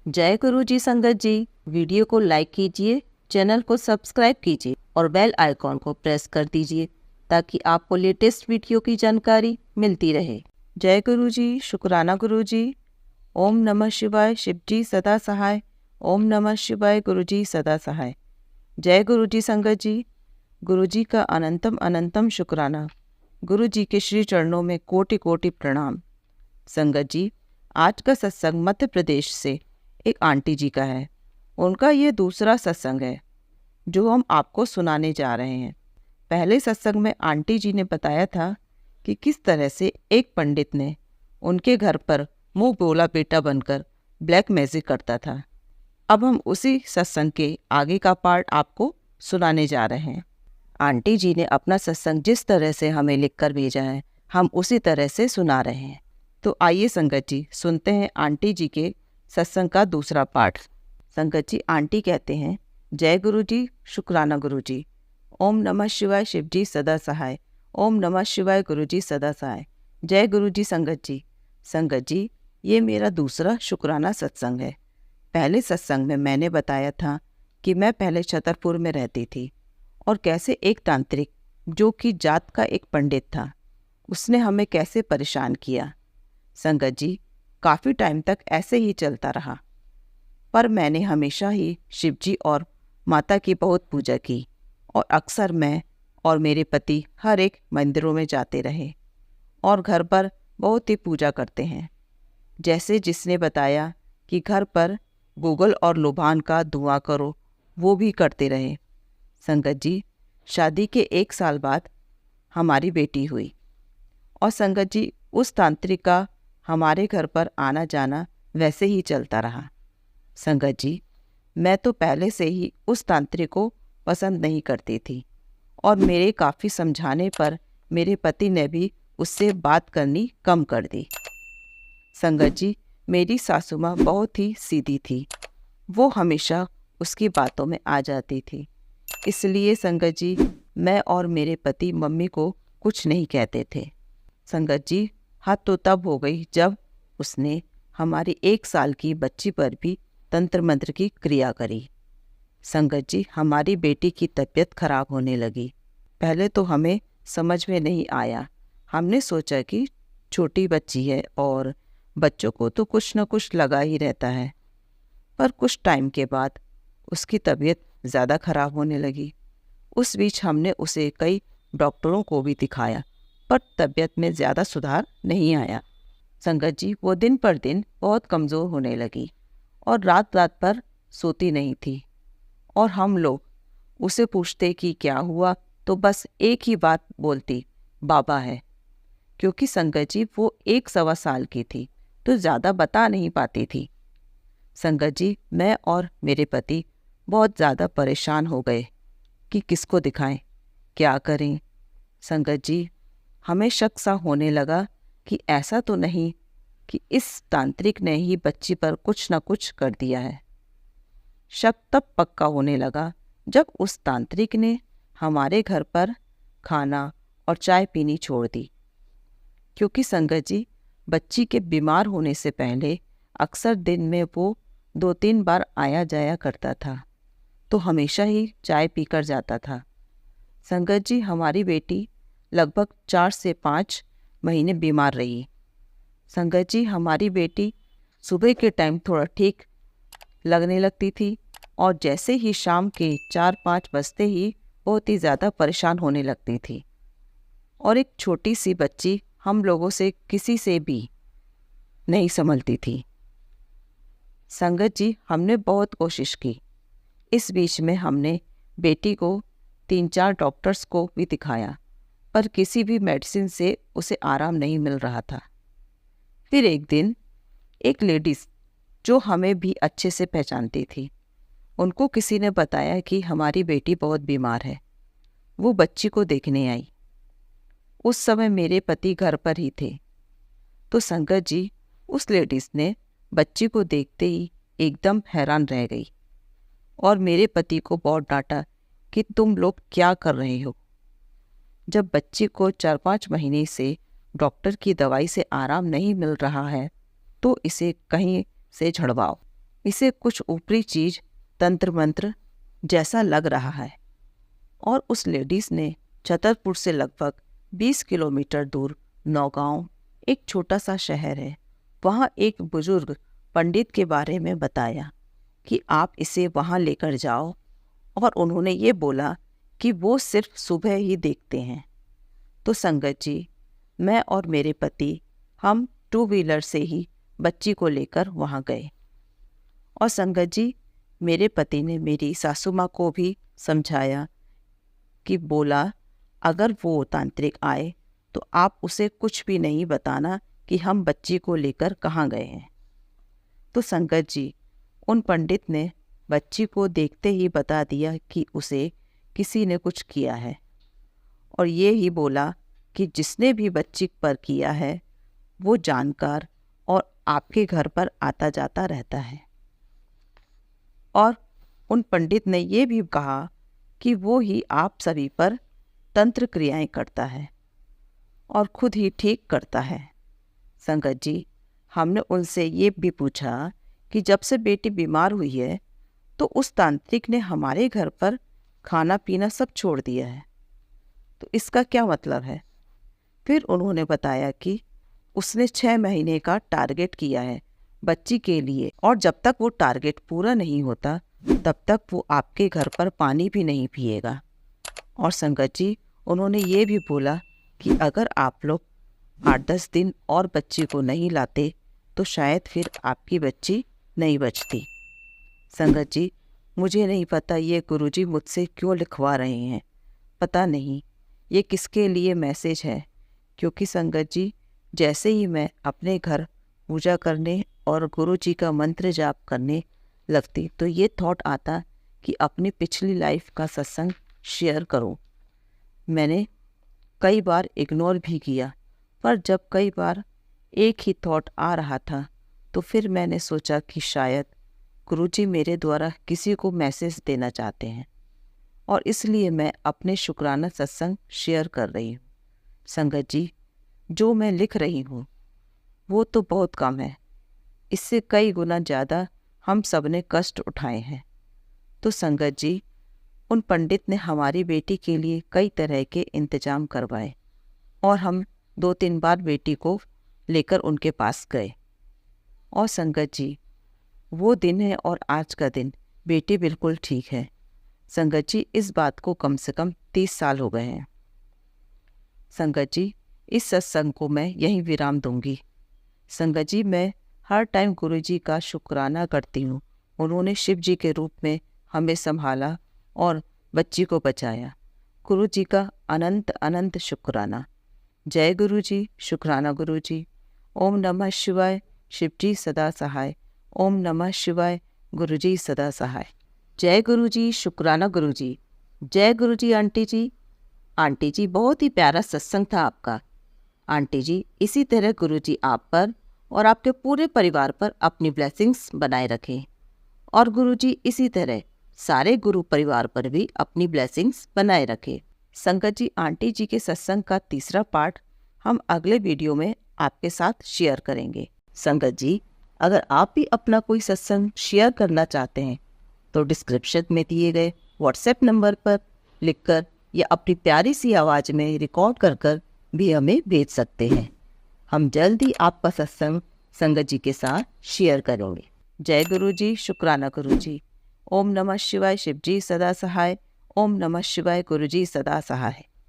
जय गुरु जी संगत जी, वीडियो को लाइक कीजिए, चैनल को सब्सक्राइब कीजिए और बेल आइकॉन को प्रेस कर दीजिए ताकि आपको लेटेस्ट वीडियो की जानकारी मिलती रहे। जय गुरु जी, शुक्राना गुरु जी। ओम नमः शिवाय, शिव जी सदा सहाय। ओम नमः शिवाय, गुरु जी सदा सहाय। जय गुरु जी संगत जी, गुरु जी का अनंतम अनंतम शुक्राना। गुरु जी के श्री चरणों में कोटि कोटि प्रणाम। संगत जी, आज का सत्संग मध्य प्रदेश से एक आंटी जी का है। उनका ये दूसरा सत्संग है जो हम आपको सुनाने जा रहे हैं। पहले सत्संग में आंटी जी ने बताया था कि किस तरह से एक पंडित ने उनके घर पर मुंह बोला बेटा बनकर ब्लैक मैजिक करता था। अब हम उसी सत्संग के आगे का पार्ट आपको सुनाने जा रहे हैं। आंटी जी ने अपना सत्संग जिस तरह से हमें लिखकर भेजा है, हम उसी तरह से सुना रहे हैं। तो आइए संगत जी, सुनते हैं आंटी जी के सत्संग का दूसरा पार्ट। संगत जी, आंटी कहते हैं, जय गुरु जी, शुक्राना गुरु जी। ओम नमः शिवाय, शिव जी सदा सहाय। ओम नमः शिवाय, गुरु जी सदा सहाय। जय गुरु जी संगत जी। संगत जी, ये मेरा दूसरा शुक्राना सत्संग है। पहले सत्संग में मैंने बताया था कि मैं पहले छतरपुर में रहती थी और कैसे एक तांत्रिक जो कि जात का एक पंडित था, उसने हमें कैसे परेशान किया। संगत जी, काफ़ी टाइम तक ऐसे ही चलता रहा, पर मैंने हमेशा ही शिव जी और माता की बहुत पूजा की और अक्सर मैं और मेरे पति हर एक मंदिरों में जाते रहे और घर पर बहुत ही पूजा करते हैं। जैसे जिसने बताया कि घर पर गूगल और लुभान का धुआं करो, वो भी करते रहे। संगत जी, शादी के 1 साल बाद हमारी बेटी हुई और संगत जी, उस तांत्रिक का हमारे घर पर आना जाना वैसे ही चलता रहा। संगत जी, मैं तो पहले से ही उस तांत्रिक को पसंद नहीं करती थी और मेरे काफ़ी समझाने पर मेरे पति ने भी उससे बात करनी कम कर दी। संगत जी, मेरी सासू माँ बहुत ही सीधी थी, वो हमेशा उसकी बातों में आ जाती थी। इसलिए संगत जी, मैं और मेरे पति मम्मी को कुछ नहीं कहते थे। संगत जी, हद तो तब हो गई जब उसने हमारी 1 साल की बच्ची पर भी तंत्र मंत्र की क्रिया करी। संगत जी, हमारी बेटी की तबीयत खराब होने लगी। पहले तो हमें समझ में नहीं आया। हमने सोचा कि छोटी बच्ची है और बच्चों को तो कुछ न कुछ लगा ही रहता है, पर कुछ टाइम के बाद उसकी तबीयत ज़्यादा खराब होने लगी। उस बीच हमने उसे कई डॉक्टरों को भी दिखाया, पर तबीयत में ज़्यादा सुधार नहीं आया। संगत जी, वो दिन पर दिन बहुत कमज़ोर होने लगी और रात रात पर सोती नहीं थी और हम लोग उसे पूछते कि क्या हुआ तो बस एक ही बात बोलती, बाबा है। क्योंकि संगत जी, वो 1 सवा साल की थी तो ज़्यादा बता नहीं पाती थी। संगत जी, मैं और मेरे पति बहुत ज़्यादा परेशान हो गए कि किसको दिखाएं, क्या करें। संगत जी, हमें शक सा होने लगा कि ऐसा तो नहीं कि इस तांत्रिक ने ही बच्ची पर कुछ न कुछ कर दिया है। शक तब पक्का होने लगा जब उस तांत्रिक ने हमारे घर पर खाना और चाय पीनी छोड़ दी। क्योंकि संगत जी, बच्ची के बीमार होने से पहले अक्सर दिन में वो 2-3 बार आया जाया करता था, तो हमेशा ही चाय पीकर जाता था। संगत जी, हमारी बेटी लगभग 4 से 5 महीने बीमार रही। संगत जी, हमारी बेटी सुबह के टाइम थोड़ा ठीक लगने लगती थी और जैसे ही शाम के 4-5 बजते ही बहुत ही ज़्यादा परेशान होने लगती थी और एक छोटी सी बच्ची हम लोगों से किसी से भी नहीं संभलती थी। संगत जी, हमने बहुत कोशिश की। इस बीच में हमने बेटी को 3-4 डॉक्टर्स को भी दिखाया, पर किसी भी मेडिसिन से उसे आराम नहीं मिल रहा था। फिर एक दिन एक लेडीज़ जो हमें भी अच्छे से पहचानती थी, उनको किसी ने बताया कि हमारी बेटी बहुत बीमार है। वो बच्ची को देखने आई। उस समय मेरे पति घर पर ही थे। तो संगत जी, उस लेडीज़ ने बच्ची को देखते ही एकदम हैरान रह गई और मेरे पति को बहुत डांटा कि तुम लोग क्या कर रहे हो। जब बच्ची को 4-5 महीने से डॉक्टर की दवाई से आराम नहीं मिल रहा है तो इसे कहीं से झड़वाओ। इसे कुछ ऊपरी चीज तंत्र मंत्र जैसा लग रहा है। और उस लेडीज ने छतरपुर से लगभग 20 किलोमीटर दूर नौगांव, एक छोटा सा शहर है, वहाँ एक बुजुर्ग पंडित के बारे में बताया कि आप इसे वहाँ लेकर जाओ। और उन्होंने ये बोला कि वो सिर्फ सुबह ही देखते हैं। तो संगत जी, मैं और मेरे पति हम 2 व्हीलर से ही बच्ची को लेकर वहाँ गए। और संगत जी, मेरे पति ने मेरी सासू माँ को भी समझाया कि बोला अगर वो तांत्रिक आए तो आप उसे कुछ भी नहीं बताना कि हम बच्ची को लेकर कहाँ गए हैं। तो संगत जी, उन पंडित ने बच्ची को देखते ही बता दिया कि उसे किसी ने कुछ किया है, और ये ही बोला कि जिसने भी बच्ची पर किया है वो जानकार और आपके घर पर आता जाता रहता है। और उन पंडित ने ये भी कहा कि वो ही आप सभी पर तंत्र क्रियाएं करता है और खुद ही ठीक करता है। संगत जी, हमने उनसे ये भी पूछा कि जब से बेटी बीमार हुई है तो उस तांत्रिक ने हमारे घर पर खाना पीना सब छोड़ दिया है, तो इसका क्या मतलब है। फिर उन्होंने बताया कि उसने 6 महीने का टारगेट किया है बच्ची के लिए, और जब तक वो टारगेट पूरा नहीं होता तब तक वो आपके घर पर पानी भी नहीं पिएगा। और संगत जी, उन्होंने ये भी बोला कि अगर आप लोग 8-10 दिन और बच्ची को नहीं लाते तो शायद फिर आपकी बच्ची नहीं बचती। संगत जी, मुझे नहीं पता ये गुरुजी मुझसे क्यों लिखवा रहे हैं, पता नहीं ये किसके लिए मैसेज है। क्योंकि संगत जी, जैसे ही मैं अपने घर पूजा करने और गुरुजी का मंत्र जाप करने लगती तो ये थॉट आता कि अपनी पिछली लाइफ का सत्संग शेयर करूं। मैंने कई बार इग्नोर भी किया, पर जब कई बार एक ही थॉट आ रहा था तो फिर मैंने सोचा कि शायद गुरुजी मेरे द्वारा किसी को मैसेज देना चाहते हैं, और इसलिए मैं अपने शुक्राना सत्संग शेयर कर रही हूँ। संगत जी, जो मैं लिख रही हूँ वो तो बहुत कम है, इससे कई गुना ज़्यादा हम सब ने कष्ट उठाए हैं। तो संगत जी, उन पंडित ने हमारी बेटी के लिए कई तरह के इंतजाम करवाए, और हम 2-3 बार बेटी को लेकर उनके पास गए। और संगत जी, वो दिन है और आज का दिन बेटी बिल्कुल ठीक है। संगत जी, इस बात को कम से कम 30 साल हो गए हैं। संगत जी, इस सत्संग को मैं यहीं विराम दूंगी। संगत जी, मैं हर टाइम गुरुजी का शुक्राना करती हूँ। उन्होंने शिव जी के रूप में हमें संभाला और बच्ची को बचाया। गुरुजी का अनंत अनंत शुक्राना। जय गुरुजी, शुक्राना गुरुजी। ओम नमः शिवाय, शिवजी सदा सहाय। ओम नमः शिवाय, गुरुजी सदा सहाय। जय गुरुजी, शुक्राना गुरुजी। जय गुरुजी आंटी जी। आंटी जी, बहुत ही प्यारा सत्संग था आपका। आंटी जी, इसी तरह गुरुजी आप पर और आपके पूरे परिवार पर अपनी ब्लेसिंग्स बनाए रखें, और गुरुजी इसी तरह सारे गुरु परिवार पर भी अपनी ब्लेसिंग्स बनाए रखें। संगत जी, आंटी जी के सत्संग का तीसरा पार्ट हम अगले वीडियो में आपके साथ शेयर करेंगे। संगत जी, अगर आप भी अपना कोई सत्संग शेयर करना चाहते हैं तो डिस्क्रिप्शन में दिए गए व्हाट्सएप नंबर पर लिखकर या अपनी प्यारी सी आवाज़ में रिकॉर्ड कर भी हमें भेज सकते हैं। हम जल्द ही आपका सत्संग संगत जी के साथ शेयर करेंगे। जय गुरु जी, शुक्राना गुरु जी। ओम नमः शिवाय, शिवजी सदा सहाय। ओम नमः शिवाय, गुरुजी सदा सहाय।